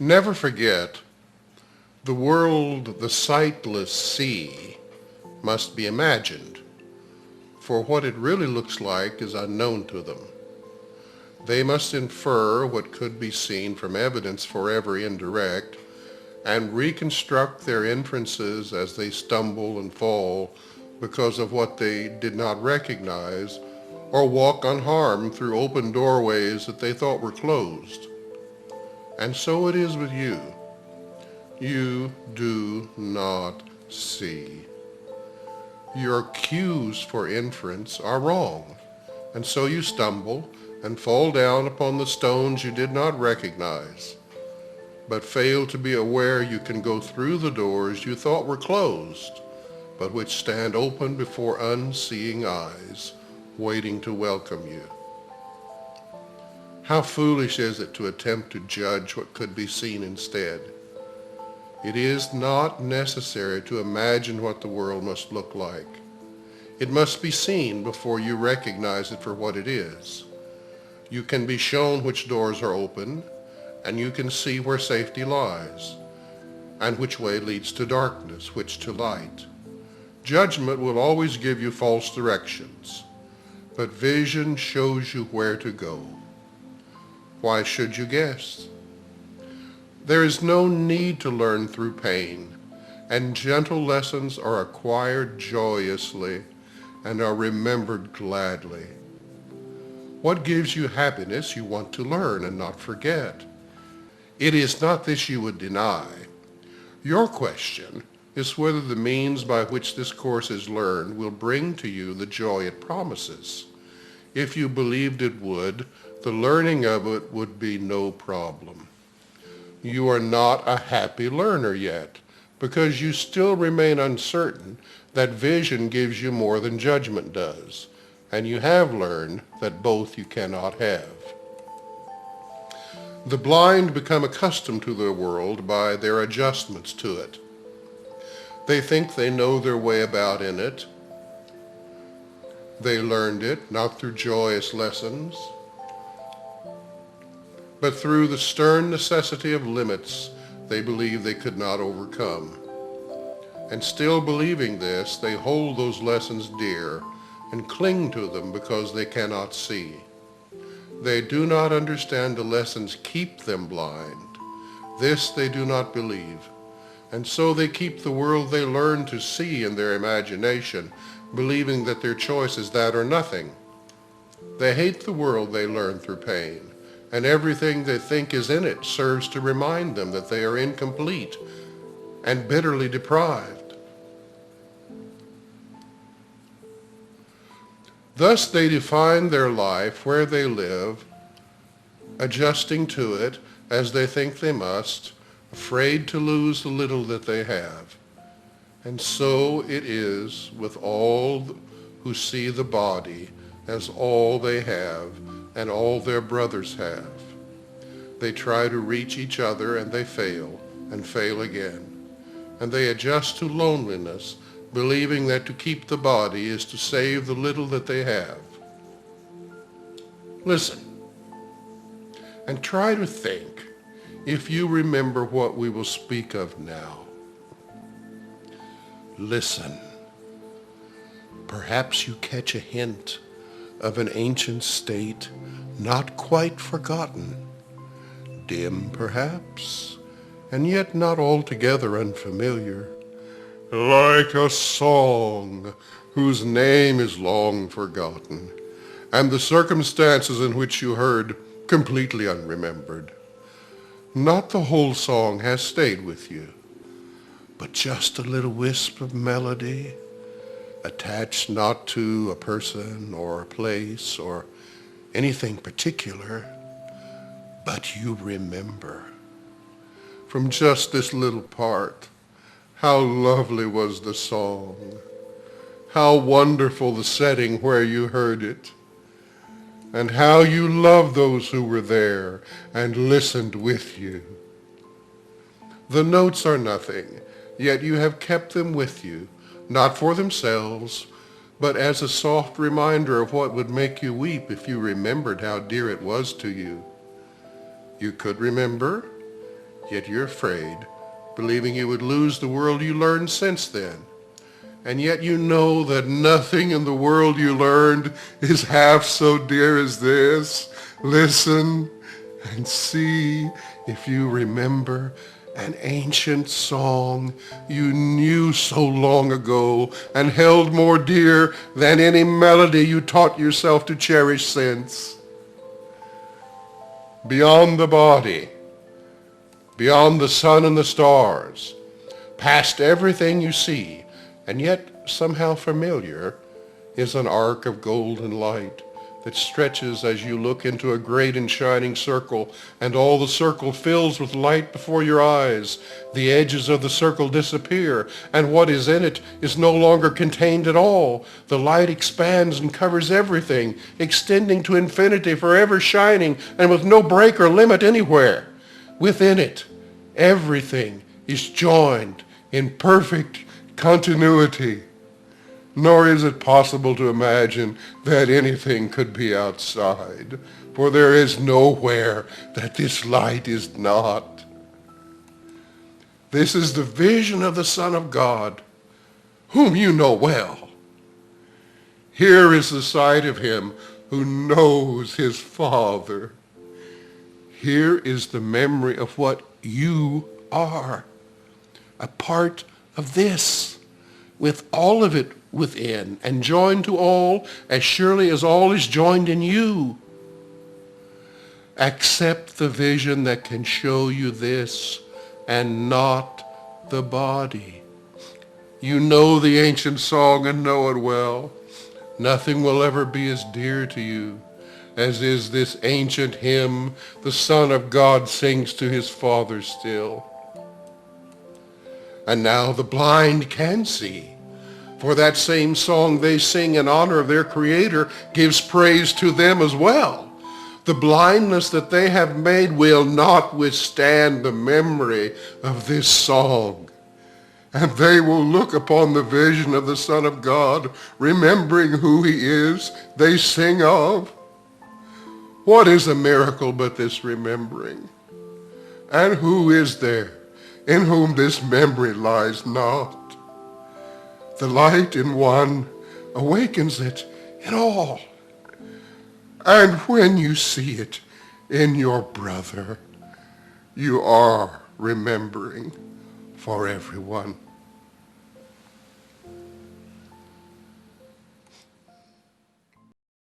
Never forget, the world the sightless see must be imagined, for what it really looks like is unknown to them. They must infer what could be seen from evidence forever indirect, and reconstruct their inferences as they stumble and fall because of what they did not recognize, or walk unharmed through open doorways that they thought were closed. And so it is with you. You do not see. Your cues for inference are wrong, and so you stumble and fall down upon the stones you did not recognize, but fail to be aware you can go through the doors you thought were closed, but which stand open before unseeing eyes, waiting to welcome you. How foolish is it to attempt to judge what could be seen instead? It is not necessary to imagine what the world must look like. It must be seen before you recognize it for what it is. You can be shown which doors are open, and you can see where safety lies, and which way leads to darkness, which to light. Judgment will always give you false directions, but vision shows you where to go. Why should you guess? There is no need to learn through pain, and gentle lessons are acquired joyously and are remembered gladly. What gives you happiness you want to learn and not forget. It is not this you would deny. Your question is whether the means by which this course is learned will bring to you the joy it promises. If you believed it would, the learning of it would be no problem. You are not a happy learner yet, because you still remain uncertain that vision gives you more than judgment does, and you have learned that both you cannot have. The blind become accustomed to their world by their adjustments to it. They think they know their way about in it. They learned it not through joyous lessons, but through the stern necessity of limits they believe they could not overcome. And still believing this, they hold those lessons dear and cling to them because they cannot see. They do not understand the lessons keep them blind. This they do not believe. And so they keep the world they learn to see in their imagination, believing that their choice is that or nothing. They hate the world they learn through pain, and everything they think is in it serves to remind them that they are incomplete and bitterly deprived. Thus they define their life where they live, adjusting to it as they think they must, afraid to lose the little that they have. And so it is with all who see the body as all they have and all their brothers have. They try to reach each other and they fail and fail again. And they adjust to loneliness, believing that to keep the body is to save the little that they have. Listen, and try to think if you remember what we will speak of now. Listen. Perhaps you catch a hint of an ancient state not quite forgotten, dim perhaps, and yet not altogether unfamiliar, like a song whose name is long forgotten, and the circumstances in which you heard completely unremembered. Not the whole song has stayed with you, but just a little wisp of melody, attached not to a person or a place or anything particular, but you remember. From just this little part, how lovely was the song, how wonderful the setting where you heard it, and how you loved those who were there and listened with you. The notes are nothing, yet you have kept them with you, not for themselves, but as a soft reminder of what would make you weep if you remembered how dear it was to you. You could remember? Yet you're afraid, believing you would lose the world you learned since then. And yet you know that nothing in the world you learned is half so dear as this. Listen and see if you remember an ancient song you knew so long ago and held more dear than any melody you taught yourself to cherish since. Beyond the body, beyond the sun and the stars, past everything you see, and yet somehow familiar, is an arc of golden light that stretches as you look into a great and shining circle, and all the circle fills with light before your eyes. The edges of the circle disappear, and what is in it is no longer contained at all. The light expands and covers everything, extending to infinity, forever shining, and with no break or limit anywhere. Within it, everything is joined in perfect continuity. Nor is it possible to imagine that anything could be outside, for there is nowhere that this light is not. This is the vision of the Son of God, whom you know well. Here is the sight of him who knows his Father. Here is the memory of what you are, a part of this, with all of it within, and joined to all as surely as all is joined in you. Accept the vision that can show you this and not the body. You know the ancient song and know it well. Nothing will ever be as dear to you as is this ancient hymn the Son of God sings to his Father still. And now the blind can see, for that same song they sing in honor of their Creator gives praise to them as well. The blindness that they have made will not withstand the memory of this song. And they will look upon the vision of the Son of God, remembering who he is, they sing of. What is a miracle but this remembering? And who is there in whom this memory lies not? The light in one awakens it in all. And when you see it in your brother, you are remembering for everyone.